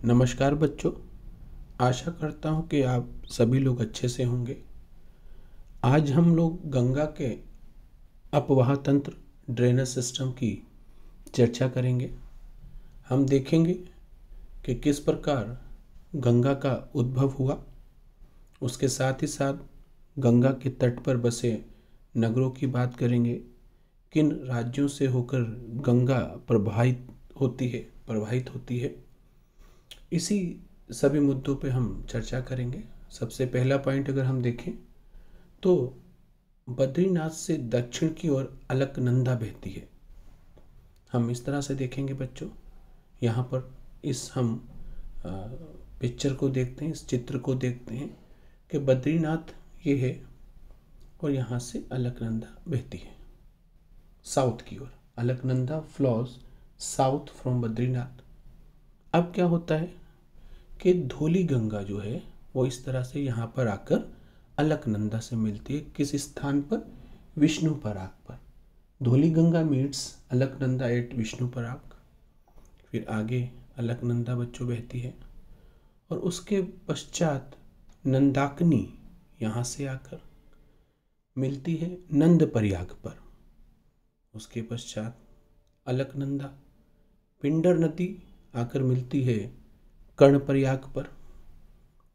नमस्कार बच्चों। आशा करता हूँ कि आप सभी लोग अच्छे से होंगे। आज हम लोग गंगा के अपवाह तंत्र ड्रेनेज सिस्टम की चर्चा करेंगे। हम देखेंगे कि किस प्रकार गंगा का उद्भव हुआ, उसके साथ ही साथ गंगा के तट पर बसे नगरों की बात करेंगे। किन राज्यों से होकर गंगा प्रवाहित होती है। इसी सभी मुद्दों पे हम चर्चा करेंगे। सबसे पहला पॉइंट अगर हम देखें तो बद्रीनाथ से दक्षिण की ओर अलकनंदा बहती है। हम इस तरह से देखेंगे बच्चों, यहाँ पर हम पिक्चर को देखते हैं, इस चित्र को देखते हैं कि बद्रीनाथ ये है और यहाँ से अलकनंदा बहती है साउथ की ओर। Alaknanda flows south from Badrinath. अब क्या होता है कि धौली गंगा जो है वो इस तरह से यहाँ पर आकर अलकनंदा से मिलती है। किस स्थान पर? विष्णु पराग पर। धौली गंगा मीट्स अलकनंदा एट विष्णु पराग। फिर आगे अलकनंदा बच्चों बहती है और उसके पश्चात नंदाकिनी यहाँ से आकर मिलती है नंद प्रयाग पर। उसके पश्चात अलकनंदा पिंडर नदी आकर मिलती है कर्णप्रयाग पर।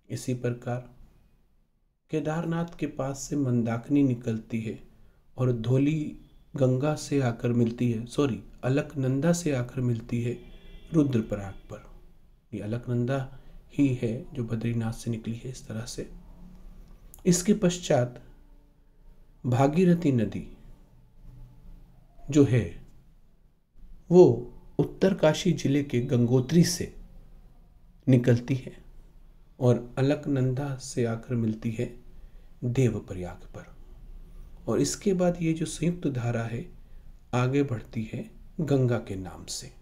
इसी प्रकार केदारनाथ के पास से मंदाकिनी निकलती है और धौली गंगा से आकर मिलती है, अलकनंदा से आकर मिलती है रुद्रप्रयाग पर। ये अलकनंदा ही है जो बद्रीनाथ से निकली है इस तरह से। इसके पश्चात भागीरथी नदी जो है वो उत्तरकाशी जिले के गंगोत्री से निकलती है और अलकनंदा से आकर मिलती है देवप्रयाग पर। और इसके बाद ये जो संयुक्त धारा है आगे बढ़ती है गंगा के नाम से।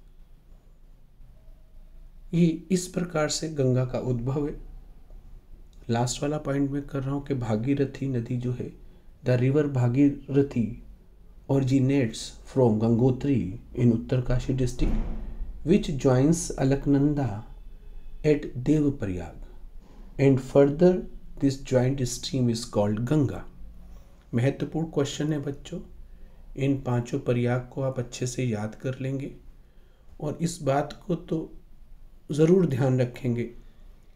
ये इस प्रकार से गंगा का उद्भव है। लास्ट वाला पॉइंट में कर रहा हूँ कि भागीरथी नदी जो है, the river Bhagirathi originates from Gangotri in Uttarkashi district, which joins Alaknanda at Devaprayag, and further this joint stream is called Ganga. महत्वपूर्ण क्वेश्चन है बच्चों। इन पांचों प्रयाग को आप अच्छे से याद कर लेंगे और इस बात को तो ज़रूर ध्यान रखेंगे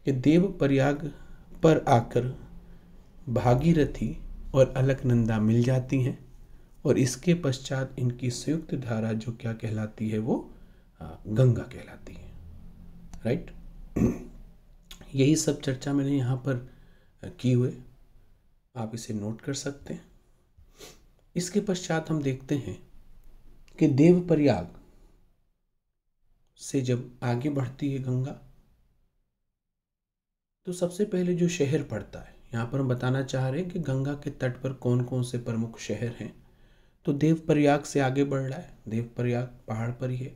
कि देवप्रयाग पर आकर भागीरथी और अलकनंदा मिल जाती हैं और इसके पश्चात इनकी संयुक्त धारा जो क्या कहलाती है वो गंगा कहलाती है। राइट। यही सब चर्चा मैंने यहाँ पर की हुए, आप इसे नोट कर सकते हैं। इसके पश्चात हम देखते हैं कि देवप्रयाग से जब आगे बढ़ती है गंगा तो सबसे पहले जो शहर पड़ता है, यहाँ पर हम बताना चाह रहे हैं कि गंगा के तट पर कौन कौन से प्रमुख शहर हैं। तो देवप्रयाग से आगे बढ़ रहा है। देवप्रयाग पहाड़ पर ही है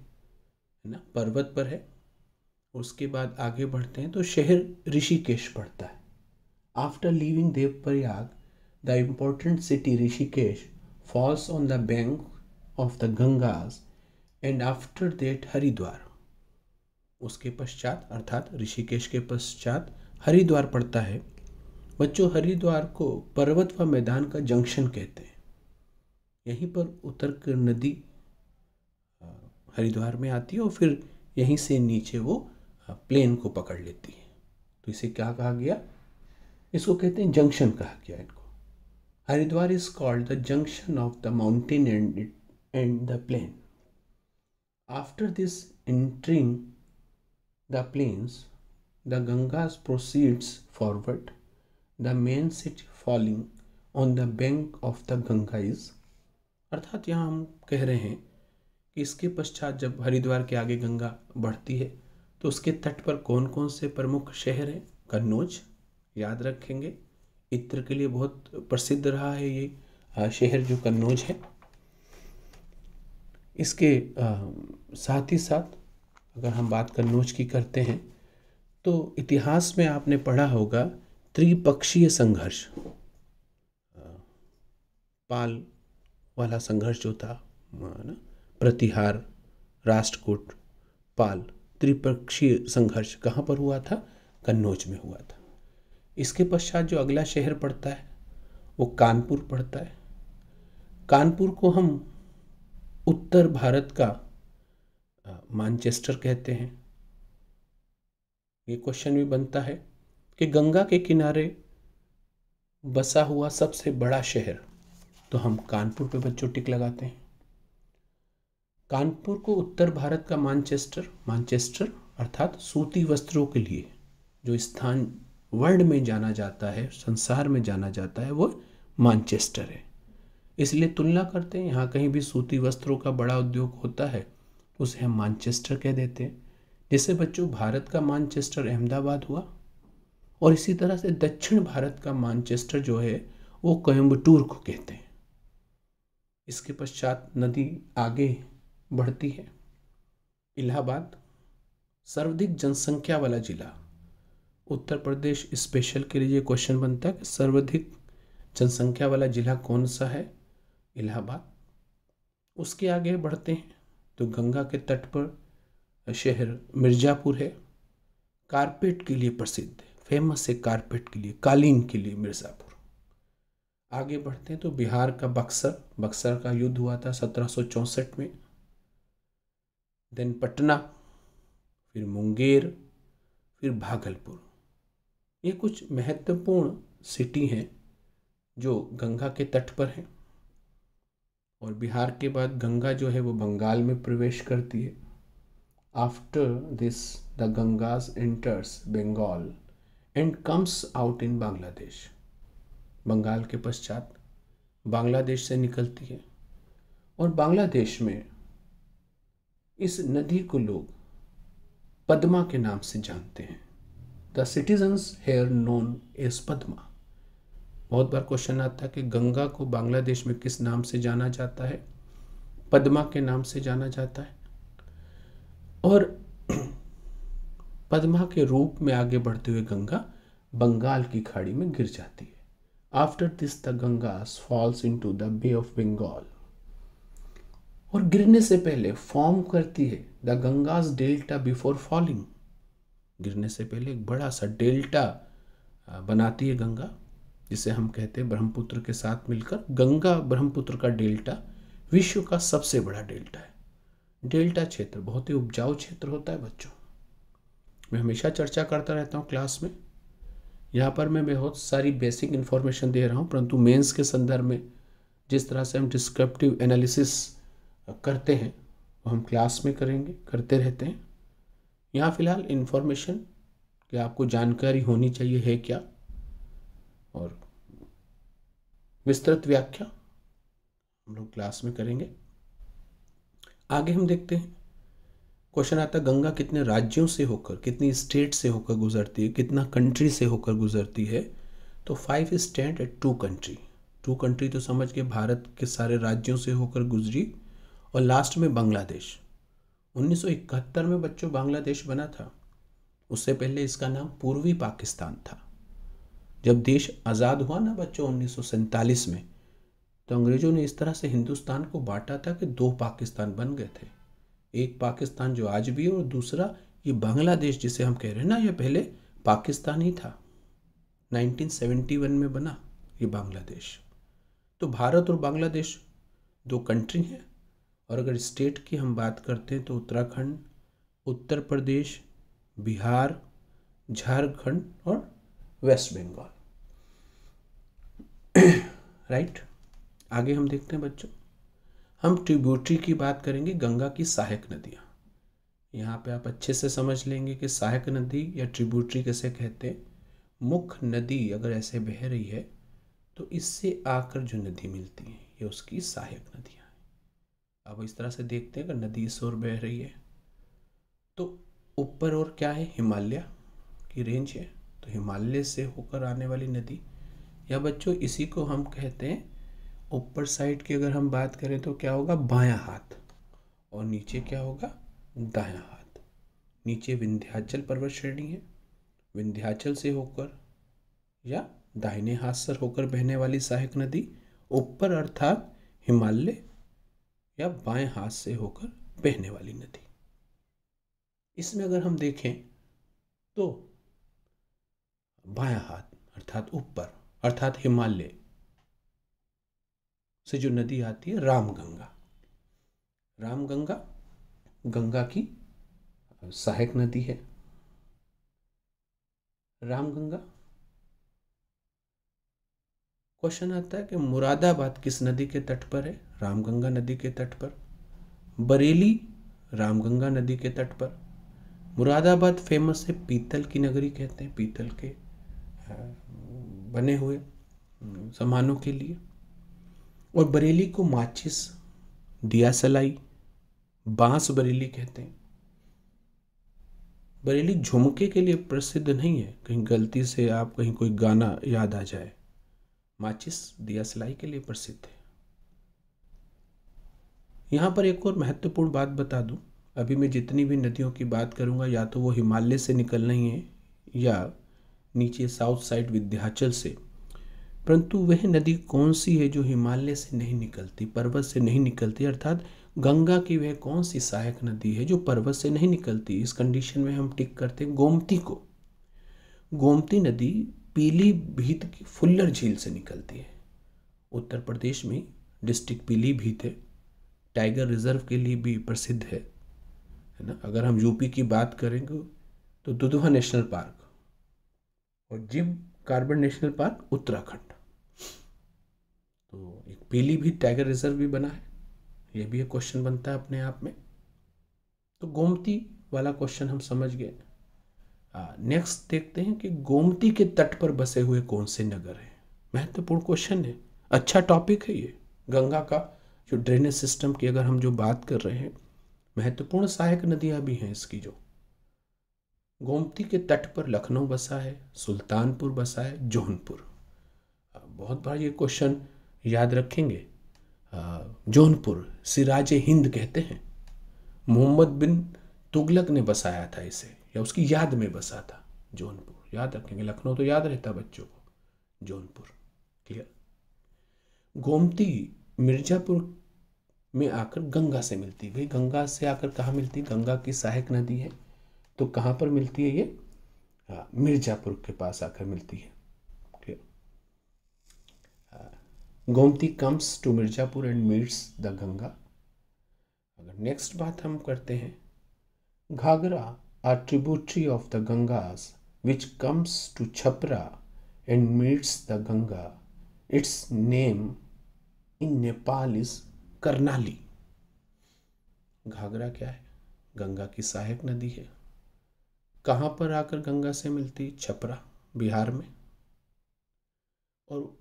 ना, पर्वत पर है। उसके बाद आगे बढ़ते हैं तो शहर ऋषिकेश पड़ता है। After leaving Devprayag the important city Rishikesh falls on the bank of the Ganges and after that Haridwar. उसके पश्चात अर्थात ऋषिकेश के पश्चात हरिद्वार पड़ता है। बच्चों, हरिद्वार को पर्वत व मैदान का जंक्शन कहते हैं। यहीं पर उतर कर नदी हरिद्वार में आती है और फिर यहीं से नीचे वो प्लेन को पकड़ लेती है। तो इसे क्या कहा गया? इसको कहते हैं जंक्शन कहा गया इनको। Haridwar is called the junction of the mountain and the plain. After this entering the plains the Ganges proceeds forward, the main city falling on the bank of the Ganga is. अर्थात यहाँ हम कह रहे हैं कि इसके पश्चात जब हरिद्वार के आगे गंगा बढ़ती है तो उसके तट पर कौन कौन से प्रमुख शहर हैं? कन्नौज, याद रखेंगे, इत्र के लिए बहुत प्रसिद्ध रहा है ये शहर जो कन्नौज है। इसके साथ ही साथ अगर हम बात कन्नौज की करते हैं तो इतिहास में आपने पढ़ा होगा त्रिपक्षीय संघर्ष, पाल वाला संघर्ष जो था ना, प्रतिहार, राष्ट्रकूट, पाल, त्रिपक्षीय संघर्ष कहाँ पर हुआ था? कन्नौज में हुआ था। इसके पश्चात जो अगला शहर पड़ता है वो कानपुर पड़ता है। कानपुर को हम उत्तर भारत का मैनचेस्टर कहते हैं। ये क्वेश्चन भी बनता है कि गंगा के किनारे बसा हुआ सबसे बड़ा शहर, तो हम कानपुर पे बच्चों टिक लगाते हैं। कानपुर को उत्तर भारत का मैनचेस्टर अर्थात सूती वस्त्रों के लिए जो स्थान वर्ल्ड में जाना जाता है, संसार में जाना जाता है, वो मैनचेस्टर है। इसलिए तुलना करते हैं, यहाँ कहीं भी सूती वस्त्रों का बड़ा उद्योग होता है उसे हम मैनचेस्टर कह देते हैं। जैसे बच्चों भारत का मैनचेस्टर अहमदाबाद हुआ, और इसी तरह से दक्षिण भारत का मैनचेस्टर जो है वो कोयम्बटूर को कहते हैं। इसके पश्चात नदी आगे बढ़ती है। इलाहाबाद सर्वाधिक जनसंख्या वाला जिला, उत्तर प्रदेश स्पेशल के लिए क्वेश्चन बनता है कि सर्वाधिक जनसंख्या वाला जिला कौन सा है? इलाहाबाद। उसके आगे बढ़ते हैं तो गंगा के तट पर शहर मिर्ज़ापुर है, कारपेट के लिए प्रसिद्ध है, फेमस है कारपेट के लिए, कालीन के लिए मिर्ज़ापुर। आगे बढ़ते हैं तो बिहार का बक्सर का युद्ध हुआ था 1764 में। देन पटना, फिर मुंगेर, फिर भागलपुर। ये कुछ महत्वपूर्ण सिटी हैं जो गंगा के तट पर हैं। और बिहार के बाद गंगा जो है वो बंगाल में प्रवेश करती है। After this the Ganges enters Bengal and comes out in Bangladesh. Bengal के पश्चात बांग्लादेश से निकलती है, और बांग्लादेश में इस नदी को लोग पद्मा के नाम से जानते हैं। The citizens here known as Padma. बहुत बार क्वेश्चन आता है कि गंगा को बांग्लादेश में किस नाम से जाना जाता है? पद्मा के नाम से जाना जाता है। और पद्मा के रूप में आगे बढ़ते हुए गंगा बंगाल की खाड़ी में गिर जाती है। After this the Ganges falls into the Bay of Bengal. और गिरने से पहले फॉर्म करती है the Ganges delta before falling. गिरने से पहले एक बड़ा सा डेल्टा बनाती है गंगा, जिसे हम कहते हैं ब्रह्मपुत्र के साथ मिलकर। गंगा ब्रह्मपुत्र का डेल्टा विश्व का सबसे बड़ा डेल्टा है। डेल्टा क्षेत्र बहुत ही उपजाऊ क्षेत्र होता है बच्चों। मैं हमेशा चर्चा करता रहता हूँ क्लास में। यहाँ पर मैं बहुत सारी बेसिक इन्फॉर्मेशन दे रहा हूँ, परंतु मेंस के संदर्भ में जिस तरह से हम डिस्क्रिप्टिव एनालिसिस करते हैं वो हम क्लास में करते रहते हैं। यहाँ फिलहाल इन्फॉर्मेशन कि आपको जानकारी होनी चाहिए है क्या, और विस्तृत व्याख्या हम लोग क्लास में करेंगे। आगे हम देखते हैं, क्वेश्चन आता है गंगा कितने राज्यों से होकर, कितनी स्टेट से होकर गुजरती है, कितना कंट्री से होकर गुजरती है? तो 5 स्टेट एंड 2 कंट्री। 2 कंट्री तो समझ के भारत के सारे राज्यों से होकर गुजरी, और लास्ट में बांग्लादेश। 1971 में बच्चों बांग्लादेश बना था। उससे पहले इसका नाम पूर्वी पाकिस्तान था। जब देश आज़ाद हुआ ना बच्चों 1947 में, तो अंग्रेजों ने इस तरह से हिंदुस्तान को बांटा था कि 2 पाकिस्तान बन गए थे। एक पाकिस्तान जो आज भी है, और दूसरा ये बांग्लादेश जिसे हम कह रहे हैं ना, ये पहले पाकिस्तान ही था। 1971 में बना ये बांग्लादेश। तो भारत और बांग्लादेश 2 कंट्री हैं। और अगर स्टेट की हम बात करते हैं तो उत्तराखंड, उत्तर प्रदेश, बिहार, झारखंड और वेस्ट बंगाल। राइट। आगे हम देखते हैं बच्चों, हम ट्रिब्यूटरी की बात करेंगे, गंगा की सहायक नदियाँ। यहाँ पे आप अच्छे से समझ लेंगे कि सहायक नदी या ट्रिब्यूटरी कैसे कहते हैं। मुख्य नदी अगर ऐसे बह रही है तो इससे आकर जो नदी मिलती है ये उसकी सहायक नदियाँ हैं। अब इस तरह से देखते हैं, अगर नदी इस ओर बह रही है तो ऊपर और क्या है, हिमालय की रेंज है, तो हिमालय से होकर आने वाली नदी, या बच्चों इसी को हम कहते हैं ऊपर साइड की अगर हम बात करें तो क्या होगा, बायां हाथ, और नीचे क्या होगा, दायां हाथ। नीचे विंध्याचल पर्वत श्रेणी है, विंध्याचल से होकर या दाहिने हाथ से होकर बहने वाली सहायक नदी, ऊपर अर्थात हिमालय या बाएं हाथ से होकर बहने वाली नदी। इसमें अगर हम देखें तो बायां हाथ अर्थात ऊपर अर्थात हिमालय से जो नदी आती है रामगंगा। रामगंगा गंगा की सहायक नदी है। रामगंगा क्वेश्चन आता है कि मुरादाबाद किस नदी के तट पर है? रामगंगा नदी के तट पर। बरेली रामगंगा नदी के तट पर। मुरादाबाद फेमस है, पीतल की नगरी कहते हैं, पीतल के बने हुए सामानों के लिए। और बरेली को माचिस, दिया सलाई, बांस बरेली कहते हैं। बरेली झुमके के लिए प्रसिद्ध नहीं है, कहीं गलती से आप कहीं कोई गाना याद आ जाए। माचिस, दिया सलाई के लिए प्रसिद्ध है। यहाँ पर एक और महत्वपूर्ण बात बता दूं, अभी मैं जितनी भी नदियों की बात करूँगा या तो वो हिमालय से निकल रही हैं या नीचे साउथ साइड विंध्याचल से, परंतु वह नदी कौन सी है जो हिमालय से नहीं निकलती, पर्वत से नहीं निकलती, अर्थात गंगा की वह कौन सी सहायक नदी है जो पर्वत से नहीं निकलती? इस कंडीशन में हम टिक करते हैं गोमती को। गोमती नदी पीलीभीत की फुल्लर झील से निकलती है। उत्तर प्रदेश में डिस्ट्रिक्ट पीलीभीत है, टाइगर रिजर्व के लिए भी प्रसिद्ध है ना। अगर हम यूपी की बात करेंगे तो दुधवा नेशनल पार्क और gym carbon national park Uttarakhand. तो एक पीलीभीत टाइगर रिजर्व भी बना है, यह भी एक क्वेश्चन बनता है अपने आप में। तो गोमती वाला क्वेश्चन हम समझ गए। नेक्स्ट देखते हैं कि गोमती के तट पर बसे हुए कौन से नगर हैं। महत्वपूर्ण क्वेश्चन है, अच्छा टॉपिक है ये। गंगा का जो ड्रेनेज सिस्टम की अगर हम जो बात कर रहे हैं, महत्वपूर्ण सहायक नदियां भी हैं इसकी। जो गोमती के तट पर लखनऊ बसा है, सुल्तानपुर बसा है, जौनपुर। बहुत बार ये क्वेश्चन याद रखेंगे। जौनपुर सिराज हिंद कहते हैं, मोहम्मद बिन तुगलक ने बसाया था इसे या उसकी याद में बसा था जौनपुर। याद रखेंगे, लखनऊ तो याद रहता बच्चों को, जौनपुर। क्लियर। गोमती मिर्जापुर में आकर गंगा से मिलती है। भाई गंगा से आकर कहाँ मिलती है? गंगा की सहायक नदी है, तो कहाँ पर मिलती है ये? मिर्जापुर के पास आकर मिलती है। Clear. Gomti comes to Mirzapur and meets the Ganga. अगर नेक्स्ट बात हम करते हैं, Ghaghara are tributary of the Gangas which comes to Chhapra and meets the Ganga. Its name in Nepal is Karnali. Ghaghara क्या है? गंगा की सहायक नदी है। कहाँ पर आकर गंगा से मिलती? छपरा, बिहार में। और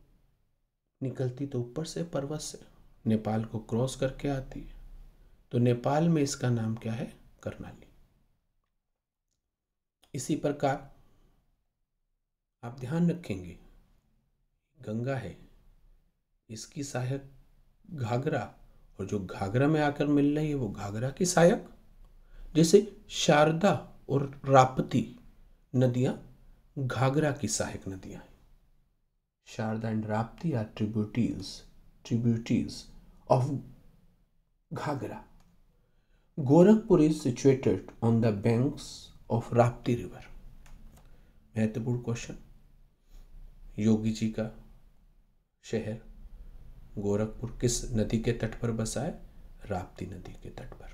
निकलती तो ऊपर से, पर्वत से, नेपाल को क्रॉस करके आती है। तो नेपाल में इसका नाम क्या है? करनाली। इसी प्रकार आप ध्यान रखेंगे, गंगा है, इसकी सहायक घाघरा, और जो घाघरा में आकर मिल रही है वो घाघरा की सहायक। जैसे शारदा और राप्ती नदियां घाघरा की सहायक नदियां हैं। Sharda and Rapti are tributaries of Ghaghara. Gorakhpur is situated on the banks of Rapti river. महत्वपूर्ण क्वेश्चन। योगी जी का शहर गोरखपुर किस नदी के तट पर बसा है? राप्ती नदी के तट पर।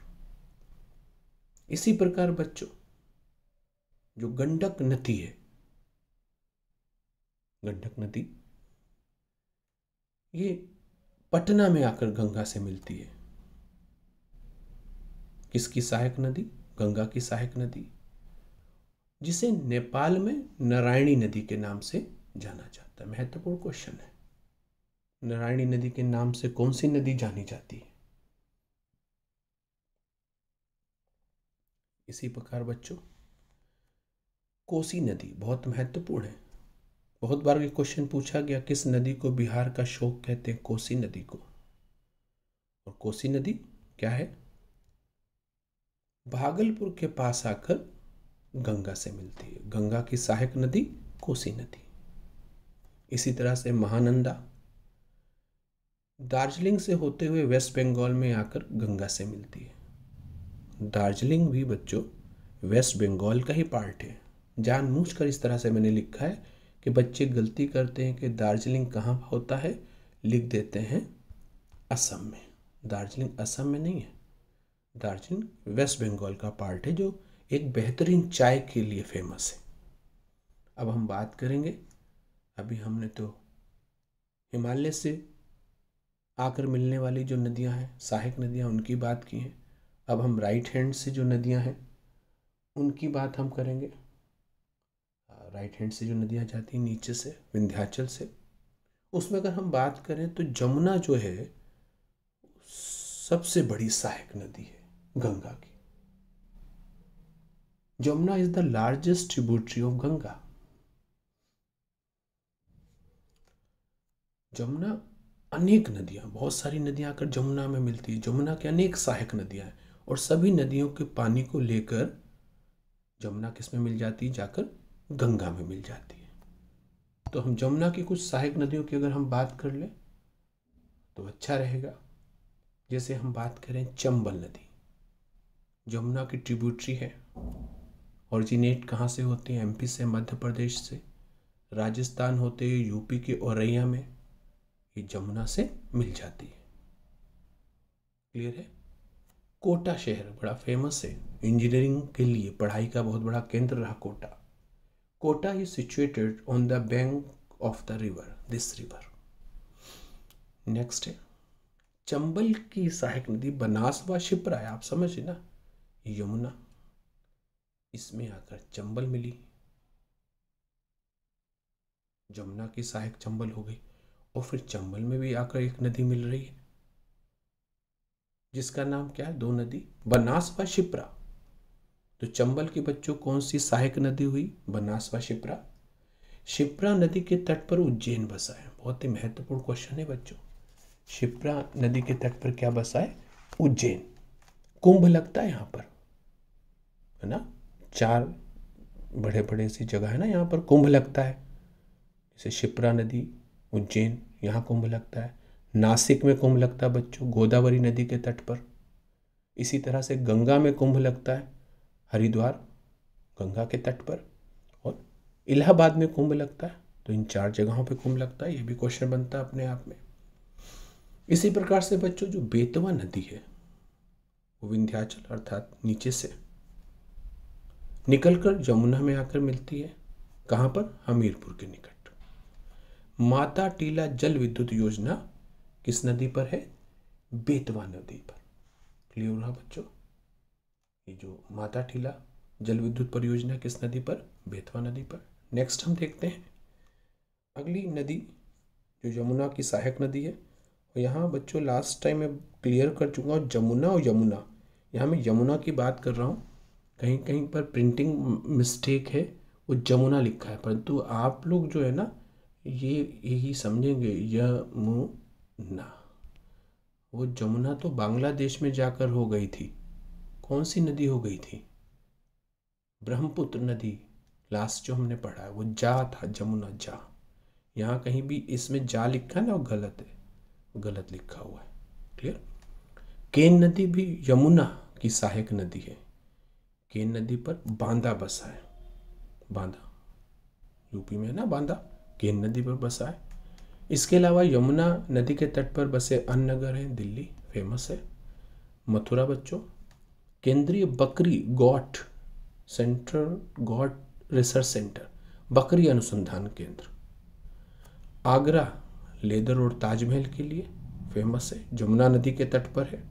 इसी प्रकार बच्चों, जो गंडक नदी है, गंडक नदी ये पटना में आकर गंगा से मिलती है। किसकी सहायक नदी? गंगा की सहायक नदी, जिसे नेपाल में नारायणी नदी के नाम से जाना जाता है। महत्वपूर्ण क्वेश्चन है, नारायणी नदी के नाम से कौन सी नदी जानी जाती है? इसी प्रकार बच्चों, कोसी नदी बहुत महत्वपूर्ण है। बहुत बार ये क्वेश्चन पूछा गया, किस नदी को बिहार का शोक कहते हैं? कोसी नदी को। और कोसी नदी क्या है? भागलपुर के पास आकर गंगा से मिलती है। गंगा की सहायक नदी कोसी नदी। इसी तरह से महानंदा दार्जिलिंग से होते हुए वेस्ट बंगाल में आकर गंगा से मिलती है। दार्जिलिंग भी बच्चों वेस्ट बंगाल का ही पार्ट है। जानबूझकर इस तरह से मैंने लिखा है कि बच्चे गलती करते हैं कि दार्जिलिंग कहाँ होता है, लिख देते हैं असम में। दार्जिलिंग असम में नहीं है, दार्जिलिंग वेस्ट बंगाल का पार्ट है जो एक बेहतरीन चाय के लिए फेमस है। अब हम बात करेंगे, अभी हमने तो हिमालय से आकर मिलने वाली जो नदियां हैं, सहायक नदियां, उनकी बात की हैं। अब हम राइट हैंड से जो नदियां हैं उनकी बात हम करेंगे। राइट हैंड से जो नदियां जाती हैं नीचे से, विंध्याचल से, उसमें अगर हम बात करें तो जमुना जो है सबसे बड़ी सहायक नदी है गंगा की। Jamuna is the largest tributary of Ganga. Jamuna अनेक नदियां, बहुत सारी नदियां आकर जमुना में मिलती है। जमुना के अनेक सहायक नदियां हैं और सभी नदियों के पानी को लेकर जमुना किस में मिल जाती है, जाकर गंगा में मिल जाती है। तो हम जमुना की कुछ सहायक नदियों की अगर हम बात कर लें तो अच्छा रहेगा। जैसे हम बात करें चंबल नदी, जमुना की ट्रिब्यूटरी है। ओरिजिनेट कहाँ से होती है? एमपी से, मध्य प्रदेश से, राजस्थान होते हुए यूपी के औरैया में ये जमुना से मिल जाती है। क्लियर है? कोटा शहर बड़ा फेमस है इंजीनियरिंग के लिए, पढ़ाई का बहुत बड़ा केंद्र रहा Kota. Kota is situated on the bank of the river, this river. Next है चंबल की सहायक नदी बनास व शिप्रा है। आप समझे ना, यमुना इसमें आकर चंबल मिली, जमुना की सहायक चंबल हो गई, और फिर चंबल में भी आकर एक नदी मिल रही है जिसका नाम क्या है? दो नदी, बनास व शिप्रा। तो चंबल के बच्चों कौन सी सहायक नदी हुई? बनास व शिप्रा। शिप्रा नदी के तट पर उज्जैन बसा है। बहुत ही महत्वपूर्ण क्वेश्चन है बच्चों। शिप्रा नदी के तट पर क्या बसा है? उज्जैन। कुंभ लगता है यहाँ पर, है ना, 4 बड़े बड़े सी जगह है ना, यहाँ पर कुंभ लगता है। जैसे शिप्रा नदी, उज्जैन, यहाँ कुंभ लगता है। नासिक में कुंभ लगता है बच्चों, गोदावरी नदी के तट पर। इसी तरह से गंगा में कुंभ लगता है, हरिद्वार, गंगा के तट पर। और इलाहाबाद में कुंभ लगता है। तो इन 4 जगहों पे कुंभ लगता है। ये भी क्वेश्चन बनता है अपने आप में। इसी प्रकार से बच्चों जो बेतवा नदी है वो विंध्याचल अर्थात नीचे से निकलकर जमुना में आकर मिलती है। कहाँ पर? हमीरपुर के निकट। माता टीला जल विद्युत योजना किस नदी पर है? बेतवा नदी पर। क्लियर रहा बच्चों? ये जो माता टीला जल विद्युत परियोजना किस नदी पर? बेतवा नदी पर। नेक्स्ट हम देखते हैं अगली नदी जो यमुना की सहायक नदी है। और यहाँ बच्चों लास्ट टाइम मैं क्लियर कर चुका हूँ जमुना और यमुना। यहाँ मैं यमुना की बात कर रहा हूँ, कहीं कहीं पर प्रिंटिंग मिस्टेक है, वो जमुना लिखा है, परंतु आप लोग जो है ना ये यही समझेंगे यमुना। वो जमुना तो बांग्लादेश में जाकर हो गई थी। कौन सी नदी हो गई थी? ब्रह्मपुत्र नदी। लास्ट जो हमने पढ़ा है वो जा था, जमुना जा। यहाँ कहीं भी इसमें जा लिखा है ना, वो गलत है, गलत लिखा हुआ है। क्लियर? केन नदी भी यमुना की सहायक नदी है। केन नदी पर बांदा बसा है। बांदा यूपी में है ना, बांदा केन नदी पर बसा है। इसके अलावा यमुना नदी के तट पर बसे अन्य नगर हैं। दिल्ली फेमस है। मथुरा बच्चों केंद्रीय बकरी got central got research centre, बकरी अनुसंधान केंद्र। आगरा लेदर और ताजमहल के लिए फेमस है, जमुना नदी के तट पर है।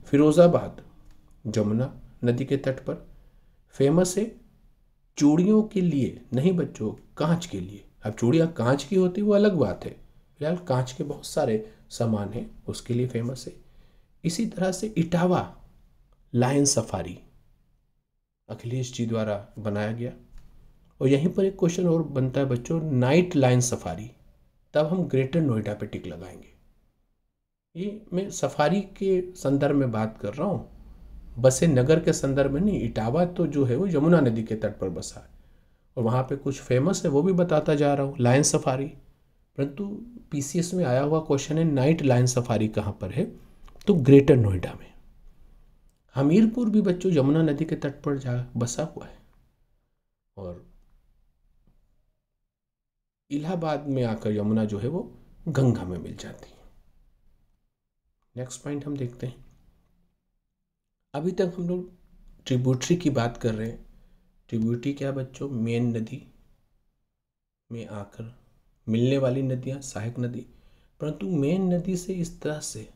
फिरोजाबाद जमुना नदी के तट पर फेमस है, चूड़ियों के लिए नहीं बच्चों, कांच के लिए। अब चूड़ियाँ कांच की होती वो अलग बात है, फिलहाल कांच के बहुत सारे सामान हैं, उसके लिए फेमस है। इसी तरह से इटावा लायन सफारी अखिलेश जी द्वारा बनाया गया। और यहीं पर एक क्वेश्चन और बनता है बच्चों, नाइट लायन सफारी, तब हम ग्रेटर नोएडा पे टिक लगाएंगे। ये मैं सफारी के संदर्भ में बात कर रहा हूँ, बसे नगर के संदर्भ में नहीं। इटावा तो जो है वो यमुना नदी के तट पर बसा है और वहाँ पे कुछ फेमस है, वो भी बताता जा रहा हूँ, लायन सफारी। परंतु पीसीएस में आया हुआ क्वेश्चन है नाइट लायन सफारी कहाँ पर है? तो ग्रेटर नोएडा में। हमीरपुर भी बच्चों यमुना नदी के तट पर जा बसा हुआ है और इलाहाबाद में आकर यमुना जो है वो गंगा में मिल जाती है। नेक्स्ट पॉइंट हम देखते हैं। अभी तक हम लोग ट्रिब्यूटरी की बात कर रहे हैं। ट्रिब्यूटरी क्या बच्चों? मेन नदी में आकर मिलने वाली नदियाँ, सहायक नदी। परंतु मेन नदी से इस तरह से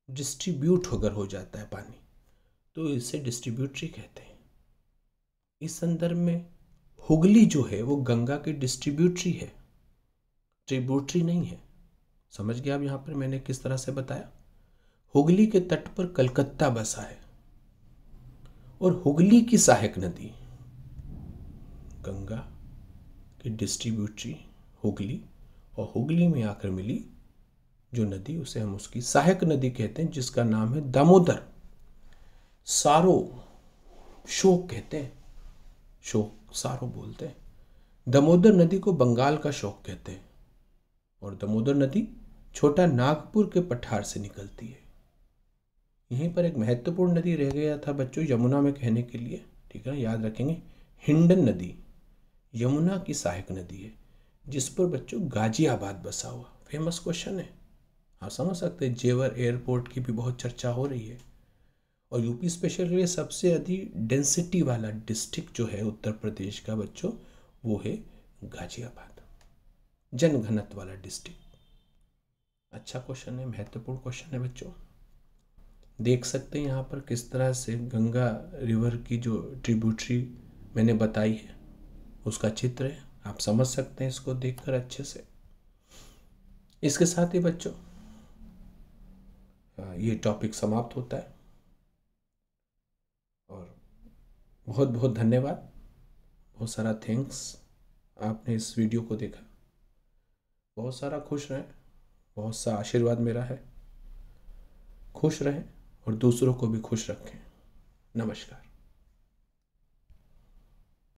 डिस्ट्रीब्यूट होकर हो जाता है पानी, तो इसे डिस्ट्रीब्यूटरी कहते हैं। इस संदर्भ में हुगली जो है वो गंगा की डिस्ट्रीब्यूटरी है, ट्रिब्यूटरी नहीं है। समझ गया अब यहाँ पर मैंने किस तरह से बताया? हुगली के तट पर कलकत्ता बसा है और हुगली की सहायक नदी गंगा की डिस्ट्रीब्यूटरी हुगली, और हुगली में आकर मिली जो नदी उसे हम उसकी सहायक नदी कहते हैं, जिसका नाम है दामोदर। सारो, शोक कहते हैं, शोक सारो बोलते हैं। दामोदर नदी को बंगाल का शोक कहते हैं और दामोदर नदी छोटा नागपुर के पठार से निकलती है। यहीं पर एक महत्वपूर्ण नदी रह गया था बच्चों यमुना में कहने के लिए, ठीक है, याद रखेंगे। हिंडन नदी यमुना की सहायक नदी है, जिस पर बच्चों गाजियाबाद बसा हुआ। फेमस क्वेश्चन है, आप समझ सकते हैं। जेवर एयरपोर्ट की भी बहुत चर्चा हो रही है। और यूपी स्पेशल के लिए सबसे अधिक डेंसिटी वाला डिस्ट्रिक्ट जो है उत्तर प्रदेश का बच्चों, वो है गाजियाबाद, जनघनत्व वाला डिस्ट्रिक्ट। अच्छा क्वेश्चन है, महत्वपूर्ण क्वेश्चन है बच्चों। देख सकते हैं यहाँ पर किस तरह से गंगा रिवर की जो ट्रिब्यूटरी मैंने बताई है उसका चित्र है। आप समझ सकते हैं इसको देखकर अच्छे से। इसके साथ ही बच्चों ये टॉपिक समाप्त होता है और बहुत बहुत धन्यवाद, बहुत सारा थैंक्स। आपने इस वीडियो को देखा। बहुत सारा खुश रहें, बहुत सा आशीर्वाद मेरा है। खुश रहें और दूसरों को भी खुश रखें। नमस्कार।